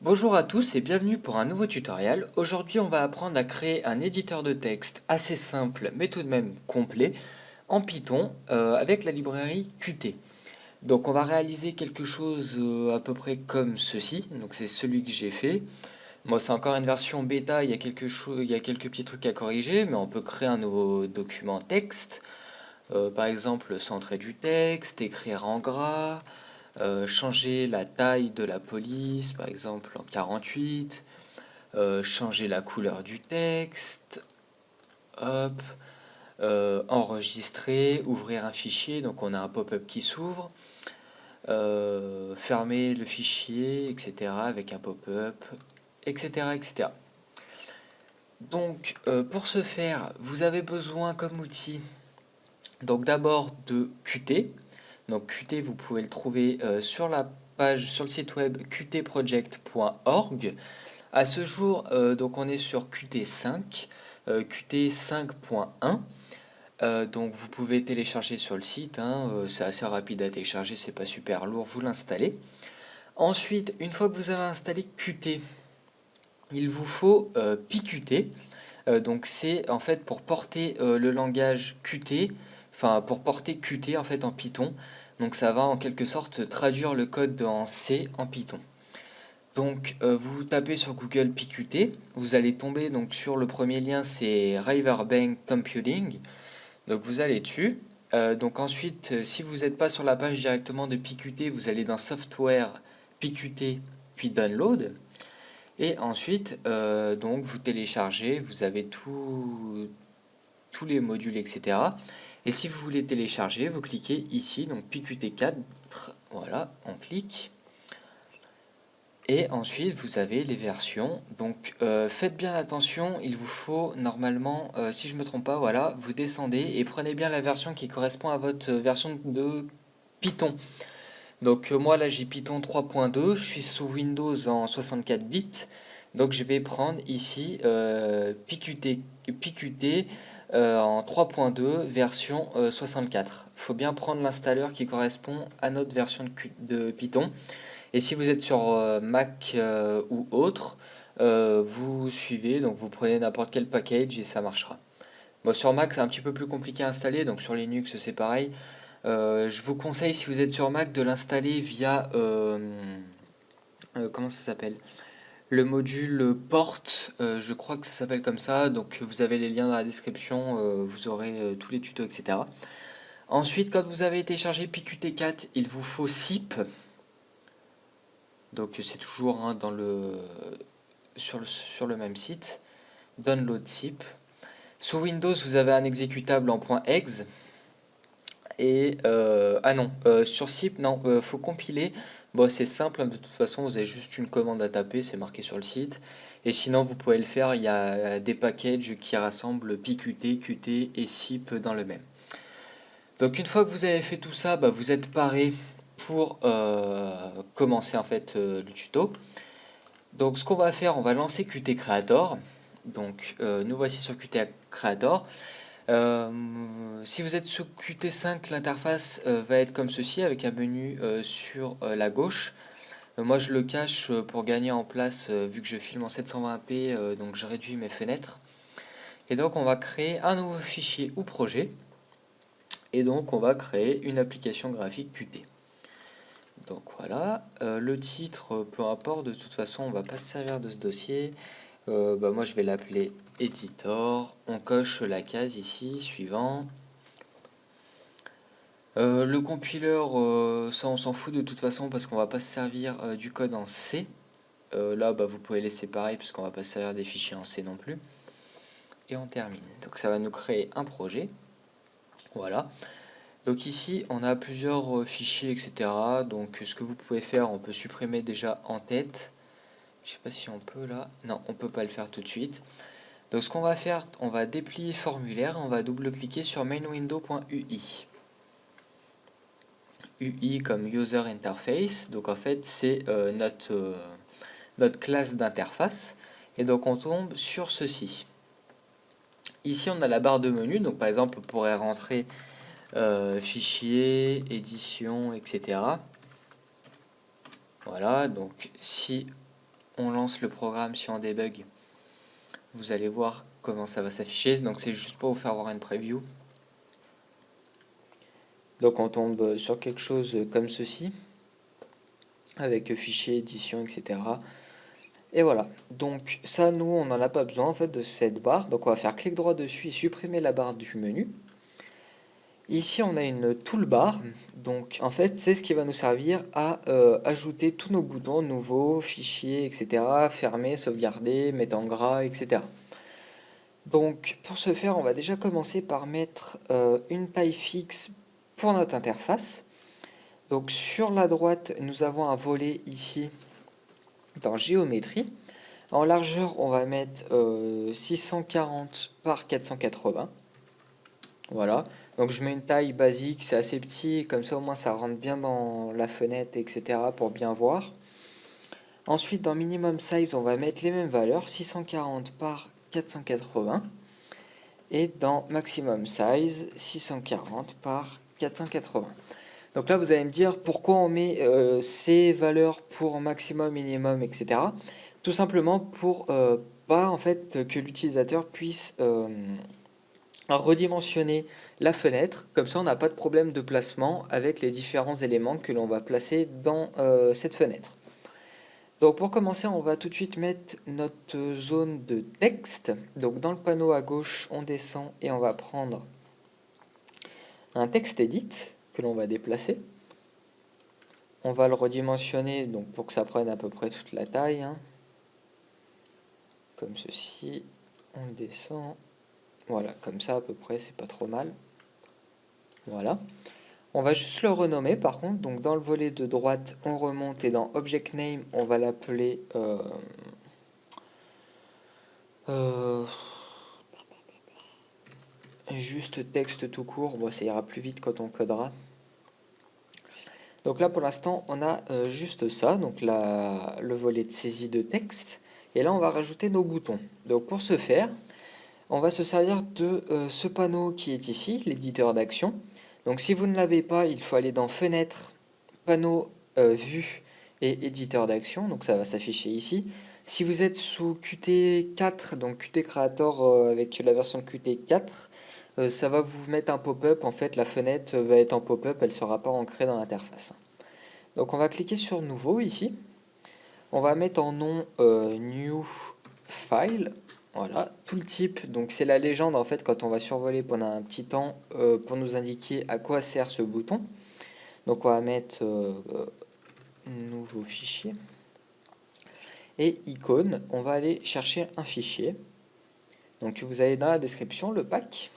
Bonjour à tous et bienvenue pour un nouveau tutoriel. Aujourd'hui, on va apprendre à créer un éditeur de texte assez simple mais tout de même complet en Python avec la librairie Qt. Donc on va réaliser quelque chose à peu près comme ceci. Donc c'est celui que j'ai fait. Moi, c'est encore une version bêta, il y a quelques petits trucs à corriger, mais on peut créer un nouveau document texte. Par exemple, centrer du texte, écrire en gras, changer la taille de la police, par exemple en 48, changer la couleur du texte, hop, enregistrer, ouvrir un fichier, donc on a un pop-up qui s'ouvre, fermer le fichier, etc. avec un pop-up, etc. etc. Donc pour ce faire, vous avez besoin comme outil donc d'abord de Qt. Donc Qt, vous pouvez le trouver sur la page, sur le site web qtproject.org. À ce jour, donc on est sur Qt 5, Qt 5.1. Donc vous pouvez télécharger sur le site, hein, c'est assez rapide à télécharger, c'est pas super lourd, vous l'installez. Ensuite, une fois que vous avez installé Qt, il vous faut PQT. Donc c'est en fait pour porter le langage Qt, enfin pour porter Qt en fait en Python. Donc ça va en quelque sorte traduire le code en C en Python. Donc vous tapez sur Google PQT, vous allez tomber donc sur le premier lien, c'est Riverbank Computing. Donc vous allez dessus. Donc ensuite, si vous n'êtes pas sur la page directement de PQT, vous allez dans Software, PQT, puis Download. Et ensuite, donc vous téléchargez, vous avez tous les modules, etc. Et si vous voulez télécharger, vous cliquez ici, donc PQT4, voilà, on clique. Et ensuite, vous avez les versions. Donc, faites bien attention, il vous faut normalement, si je ne me trompe pas, voilà, vous descendez et prenez bien la version qui correspond à votre version de Python. Donc, moi là, j'ai Python 3.2, je suis sous Windows en 64 bits. Donc, je vais prendre ici PQT en 3.2 version 64. Il faut bien prendre l'installeur qui correspond à notre version de Python. Et si vous êtes sur Mac ou autre, vous suivez, donc vous prenez n'importe quel package et ça marchera. Bon, sur Mac, c'est un petit peu plus compliqué à installer, donc sur Linux, c'est pareil. Je vous conseille, si vous êtes sur Mac, de l'installer via, comment ça s'appelle? Le module port, je crois que ça s'appelle comme ça, donc vous avez les liens dans la description, vous aurez tous les tutos, etc. Ensuite, quand vous avez téléchargé PQT4, il vous faut zip. Donc c'est toujours hein, sur le même site. Download zip. Sous Windows, vous avez un exécutable en .exe. Et ah non, sur zip, non, faut compiler. Bon, c'est simple, hein, de toute façon, vous avez juste une commande à taper, c'est marqué sur le site. Et sinon, vous pouvez le faire, il y a des packages qui rassemblent PQT, Qt et zip dans le même. Donc une fois que vous avez fait tout ça, bah, vous êtes paré pour commencer en fait le tuto. Donc ce qu'on va faire, on va lancer Qt Creator. Donc nous voici sur Qt Creator. Si vous êtes sur Qt5, l'interface va être comme ceci avec un menu sur la gauche. Moi je le cache pour gagner en place vu que je filme en 720p, donc je réduis mes fenêtres. Et donc on va créer un nouveau fichier ou projet. Et donc on va créer une application graphique Qt. Donc voilà, le titre, peu importe, de toute façon on va pas se servir de ce dossier. Bah, moi je vais l'appeler Editor. On coche la case ici, suivant. Le compileur, ça on s'en fout de toute façon parce qu'on va pas se servir du code en C. Là bah, vous pouvez laisser pareil puisqu'on va pas se servir des fichiers en C non plus. Et on termine. Donc ça va nous créer un projet. Voilà. Donc ici on a plusieurs fichiers etc. Donc ce que vous pouvez faire, on peut supprimer déjà en tête. Je sais pas si on peut là. Non, on peut pas le faire tout de suite. Donc ce qu'on va faire, on va déplier formulaire, on va double-cliquer sur mainwindow.ui. UI comme User Interface, donc en fait c'est notre classe d'interface. Et donc on tombe sur ceci. Ici on a la barre de menu, donc par exemple on pourrait rentrer fichier, édition, etc. Voilà, donc si on lance le programme sur un debug, vous allez voir comment ça va s'afficher. Donc c'est juste pour vous faire voir une preview. Donc on tombe sur quelque chose comme ceci, avec fichier, édition, etc. Et voilà, donc ça nous on n'en a pas besoin en fait de cette barre, donc on va faire clic droit dessus et supprimer la barre du menu. Ici on a une toolbar, donc en fait c'est ce qui va nous servir à ajouter tous nos boutons, nouveaux, fichiers, etc. Fermer, sauvegarder, mettre en gras, etc. Donc pour ce faire on va déjà commencer par mettre une taille fixe pour notre interface. Donc sur la droite nous avons un volet ici dans géométrie. En largeur, on va mettre 640 par 480. Voilà. Donc je mets une taille basique, c'est assez petit, comme ça au moins ça rentre bien dans la fenêtre, etc. pour bien voir. Ensuite, dans minimum size, on va mettre les mêmes valeurs, 640 par 480. Et dans maximum size, 640 par 480. Donc là, vous allez me dire pourquoi on met ces valeurs pour maximum, minimum, etc. Tout simplement pour pas en fait que l'utilisateur puisse redimensionner la fenêtre. Comme ça, on n'a pas de problème de placement avec les différents éléments que l'on va placer dans cette fenêtre. Donc pour commencer, on va tout de suite mettre notre zone de texte. Donc dans le panneau à gauche, on descend et on va prendre un texte edit que l'on va déplacer. On va le redimensionner donc pour que ça prenne à peu près toute la taille, hein. Comme ceci, on le descend, voilà, comme ça à peu près, c'est pas trop mal. Voilà. On va juste le renommer par contre, donc dans le volet de droite, on remonte et dans Object Name, on va l'appeler juste texte tout court. Bon, ça ira plus vite quand on codera. Donc là pour l'instant on a juste ça, donc le volet de saisie de texte, et là on va rajouter nos boutons. Donc pour ce faire, on va se servir de ce panneau qui est ici, l'éditeur d'action. Donc si vous ne l'avez pas, il faut aller dans Fenêtre, Panneau, Vue et Éditeur d'action, donc ça va s'afficher ici. Si vous êtes sous Qt4, donc Qt Creator avec la version Qt4, ça va vous mettre un pop-up, en fait la fenêtre va être en pop-up, elle ne sera pas ancrée dans l'interface. Donc on va cliquer sur Nouveau ici, on va mettre en nom New File, voilà, tout le type, donc c'est la légende en fait quand on va survoler pendant un petit temps pour nous indiquer à quoi sert ce bouton. Donc on va mettre nouveau fichier, et icône, on va aller chercher un fichier, donc vous avez dans la description le pack.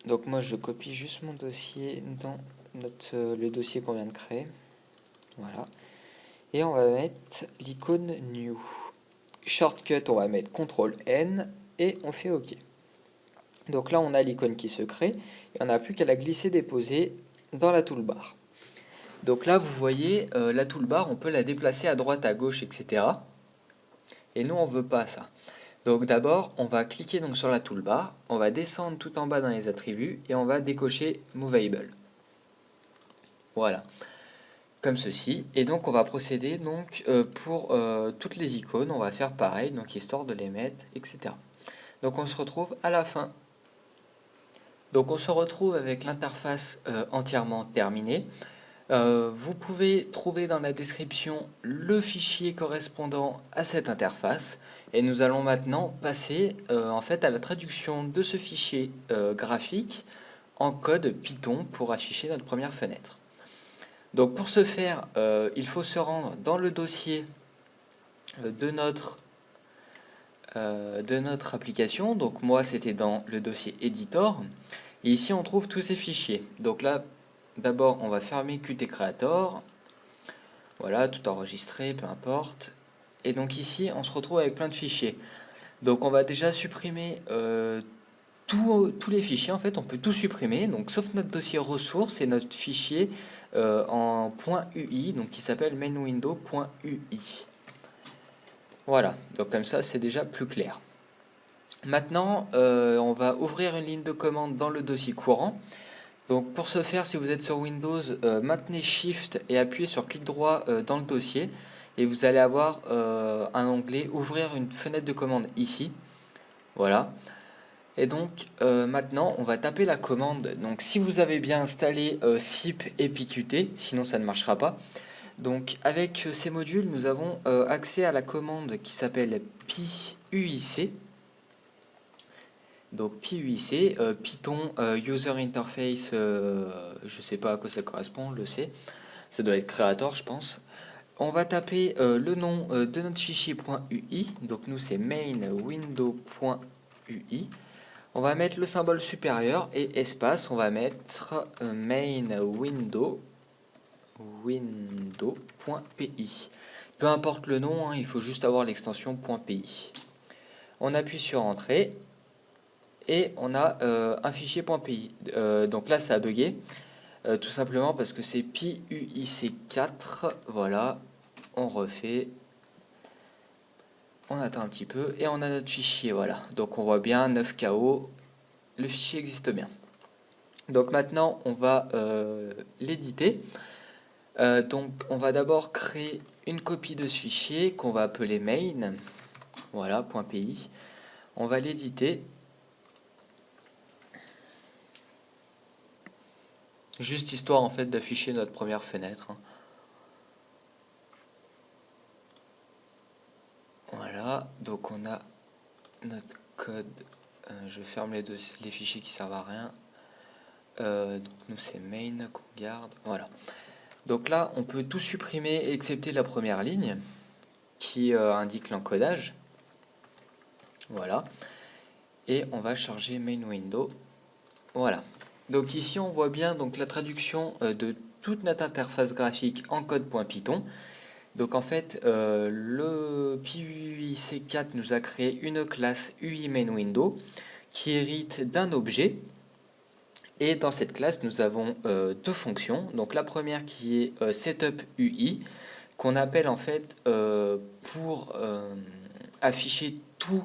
Donc moi je copie juste mon dossier dans le dossier qu'on vient de créer. Voilà. Et on va mettre l'icône New. Shortcut, on va mettre CTRL-N et on fait OK. Donc là on a l'icône qui se crée et on n'a plus qu'à la glisser-déposer dans la toolbar. Donc là vous voyez la toolbar, on peut la déplacer à droite, à gauche, etc. Et nous on veut pas ça. Donc d'abord, on va cliquer donc sur la toolbar, on va descendre tout en bas dans les attributs et on va décocher Movable. Voilà, comme ceci. Et donc on va procéder donc pour toutes les icônes, on va faire pareil, donc histoire de les mettre, etc. Donc on se retrouve à la fin. Donc on se retrouve avec l'interface entièrement terminée. Vous pouvez trouver dans la description le fichier correspondant à cette interface et nous allons maintenant passer en fait à la traduction de ce fichier graphique en code Python pour afficher notre première fenêtre. Donc pour ce faire, il faut se rendre dans le dossier de notre application. Donc moi c'était dans le dossier Editor et ici on trouve tous ces fichiers. Donc là d'abord, on va fermer Qt Creator. Voilà, tout enregistré, peu importe. Et donc ici, on se retrouve avec plein de fichiers. Donc on va déjà supprimer tous les fichiers. En fait, on peut tout supprimer, donc sauf notre dossier ressources et notre fichier en .ui, donc qui s'appelle mainwindow.ui. Voilà, donc comme ça, c'est déjà plus clair. Maintenant, on va ouvrir une ligne de commande dans le dossier courant Donc pour ce faire, si vous êtes sur Windows, maintenez Shift et appuyez sur clic droit dans le dossier et vous allez avoir un onglet ouvrir une fenêtre de commande ici. Voilà. Et donc maintenant on va taper la commande. Donc si vous avez bien installé SIP et PQT, sinon ça ne marchera pas. Donc avec ces modules, nous avons accès à la commande qui s'appelle PUIC. Donc PUIC, Python User Interface, je sais pas à quoi ça correspond, je le sais. Ça doit être Creator, je pense. On va taper le nom de notre fichier .ui. Donc nous c'est main.window.ui. On va mettre le symbole supérieur et espace. On va mettre main.window.pi. Peu importe le nom, hein, il faut juste avoir l'extension .pi. On appuie sur Entrée. Et on a un fichier .pi. Donc là, ça a bugué. Tout simplement parce que c'est PUIC4. Voilà. On refait. On attend un petit peu. Et on a notre fichier. Voilà. Donc on voit bien 9KO. Le fichier existe bien. Donc maintenant, on va l'éditer. Donc on va d'abord créer une copie de ce fichier qu'on va appeler main. Voilà, .pi. On va l'éditer. Juste histoire en fait d'afficher notre première fenêtre. Voilà, donc on a notre code. Je ferme les fichiers qui servent à rien. Donc nous c'est main qu'on garde. Voilà. Donc là on peut tout supprimer excepté la première ligne qui indique l'encodage. Voilà. Et on va charger main window. Voilà. Donc ici on voit bien donc la traduction de toute notre interface graphique en code.python. Donc en fait le PUIC4 nous a créé une classe UI main window qui hérite d'un objet. Et dans cette classe nous avons deux fonctions. Donc la première qui est setup UI qu'on appelle en fait pour afficher tout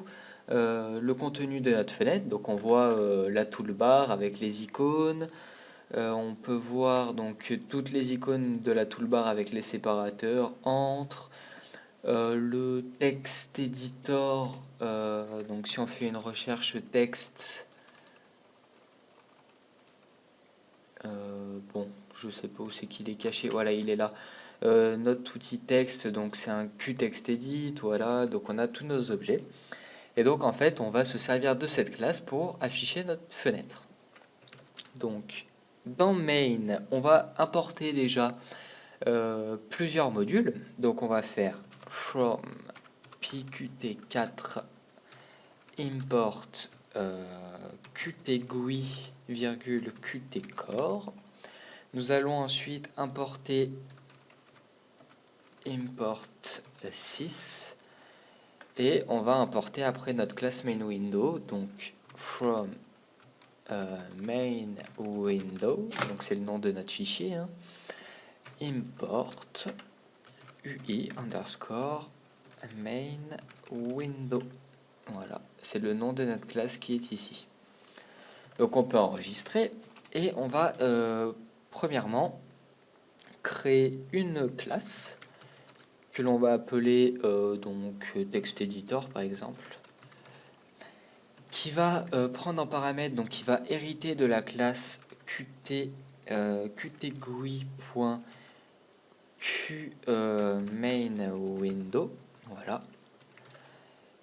le contenu de notre fenêtre. Donc on voit la toolbar avec les icônes. On peut voir donc toutes les icônes de la toolbar avec les séparateurs entre le texte editor. Donc si on fait une recherche texte, bon, je sais pas où c'est qu'il est caché. Voilà, il est là. Notre outil texte, donc c'est un QTextEdit. Voilà, donc on a tous nos objets. Et donc en fait, on va se servir de cette classe pour afficher notre fenêtre. Donc dans main, on va importer déjà plusieurs modules. Donc on va faire from pqt4 import qtgui qtcore. Nous allons ensuite importer import 6 et on va importer après notre classe main window, donc from main window, donc c'est le nom de notre fichier, hein, import ui underscore main window. Voilà, c'est le nom de notre classe qui est ici. Donc on peut enregistrer et on va premièrement créer une classe que l'on va appeler donc TextEditor par exemple, qui va prendre en paramètre, donc qui va hériter de la classe qtgui.qMainWindow. Voilà.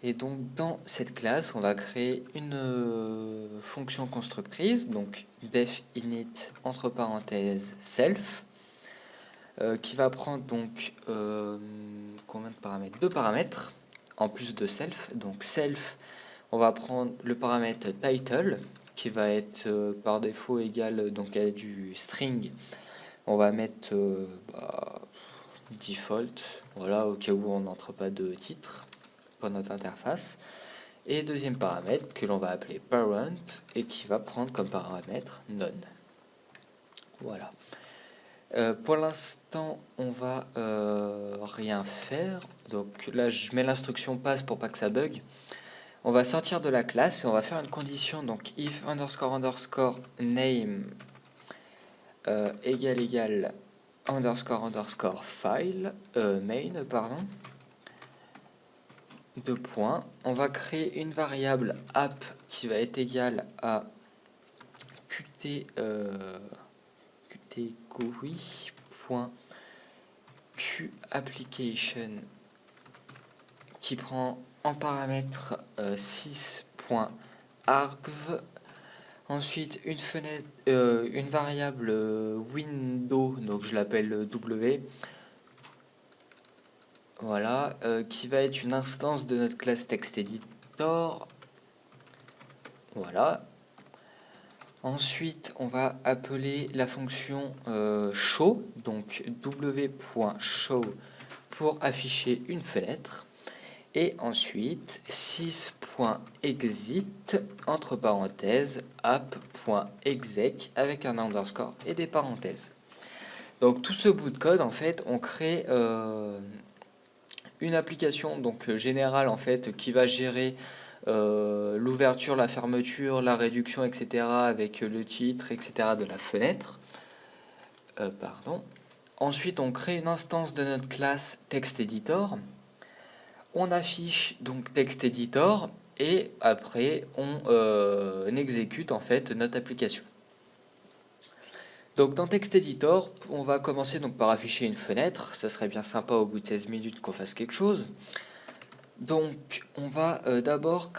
Et donc dans cette classe, on va créer une fonction constructrice, donc def init entre parenthèses self, qui va prendre donc combien de paramètres? Deux paramètres en plus de self. Donc self, on va prendre le paramètre title qui va être par défaut égal donc à du string. On va mettre default, voilà, au cas où on n'entre pas de titre pour notre interface. Et deuxième paramètre que l'on va appeler parent et qui va prendre comme paramètre none. Voilà. Pour l'instant, on va rien faire. Donc là, je mets l'instruction pass pour pas que ça bug. On va sortir de la classe et on va faire une condition. Donc if underscore underscore name égale underscore file, main, pardon, deux points. On va créer une variable app qui va être égale à qt.quApplication qui prend en paramètre 6.argv. Ensuite, une variable window, donc je l'appelle W, voilà, qui va être une instance de notre classe TextEditor. Voilà. Ensuite, on va appeler la fonction show, donc w.show pour afficher une fenêtre. Et ensuite, 6.exit, entre parenthèses, app.exec avec un underscore et des parenthèses. Donc tout ce bout de code, en fait, on crée une application donc générale en fait qui va gérer l'ouverture, la fermeture, la réduction, etc. avec le titre, etc. de la fenêtre. Pardon. Ensuite, on crée une instance de notre classe TextEditor. On affiche donc TextEditor et après on exécute en fait notre application. Donc dans TextEditor, on va commencer donc par afficher une fenêtre. Ça serait bien sympa au bout de 16 minutes qu'on fasse quelque chose. Donc on va d'abord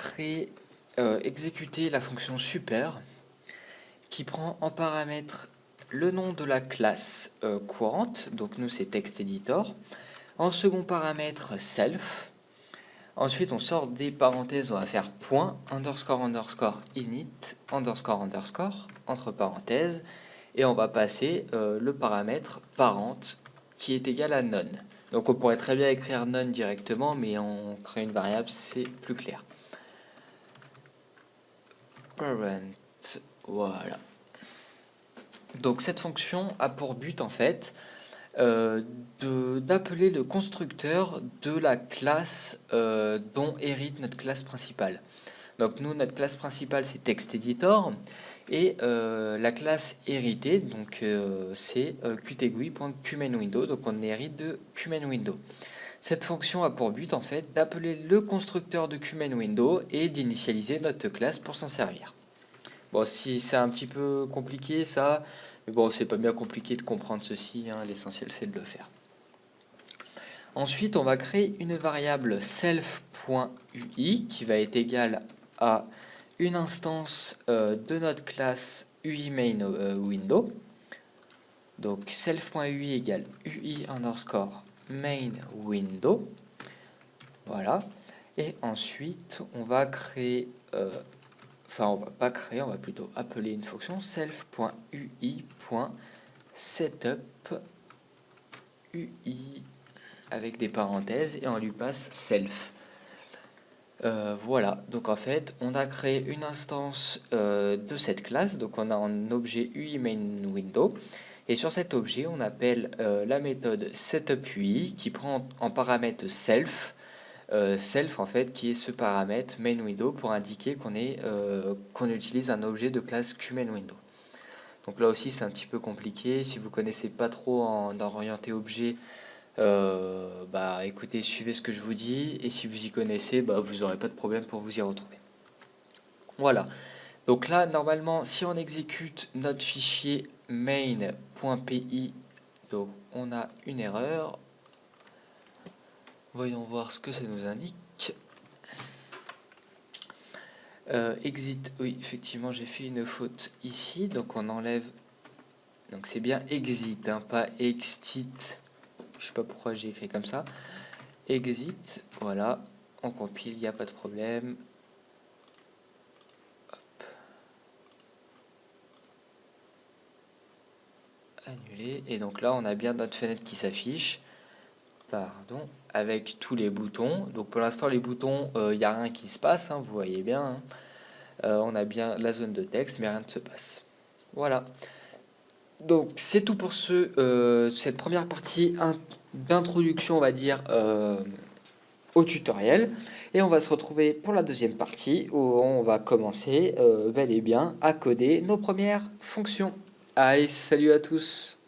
exécuter la fonction super qui prend en paramètre le nom de la classe courante. Donc nous c'est TextEditor. En second paramètre self. Ensuite, on sort des parenthèses, on va faire point, underscore, init, underscore, entre parenthèses, et on va passer le paramètre parent qui est égal à none. Donc on pourrait très bien écrire none directement, mais on crée une variable, c'est plus clair. Parent, voilà. Donc cette fonction a pour but en fait d'appeler le constructeur de la classe dont hérite notre classe principale. Donc nous, notre classe principale, c'est TextEditor, et la classe héritée, donc c'est qtegui.qmainWindow, donc on hérite de qmainWindow. Cette fonction a pour but en fait d'appeler le constructeur de qmainWindow et d'initialiser notre classe pour s'en servir. Bon, si c'est un petit peu compliqué ça, mais bon, c'est pas bien compliqué de comprendre ceci, hein, l'essentiel c'est de le faire. Ensuite, on va créer une variable self.ui qui va être égale à une instance de notre classe UI_main_window. Donc self.ui égale UI underscore main window. Voilà. Et ensuite, on va créer... Enfin, on va pas créer, on va plutôt appeler une fonction self.ui.setup.ui avec des parenthèses et on lui passe self. Voilà, donc en fait, on a créé une instance de cette classe, donc on a un objet UI_main_window et sur cet objet, on appelle la méthode setupUI qui prend en paramètre self. Self en fait qui est ce paramètre main_window pour indiquer qu'on utilise un objet de classe qmainWindow. Donc là aussi c'est un petit peu compliqué, si vous connaissez pas trop en orienté objet, bah écoutez, suivez ce que je vous dis, et si vous y connaissez, bah vous n'aurez pas de problème pour vous y retrouver. Voilà, donc là normalement si on exécute notre fichier main.py, donc on a une erreur. Voyons voir ce que ça nous indique. Exit, oui, effectivement, j'ai fait une faute ici, donc on enlève. Donc c'est bien exit, hein, pas exit. Je sais pas pourquoi j'ai écrit comme ça. Exit, voilà, on compile, il n'y a pas de problème. Hop. Annuler, et donc là, on a bien notre fenêtre qui s'affiche. Pardon, avec tous les boutons. Donc pour l'instant les boutons, il n'y a rien qui se passe, hein, vous voyez bien. Hein. On a bien la zone de texte, mais rien ne se passe. Voilà. Donc c'est tout pour cette première partie d'introduction, on va dire, au tutoriel. Et on va se retrouver pour la deuxième partie où on va commencer bel et bien à coder nos premières fonctions. Allez, salut à tous!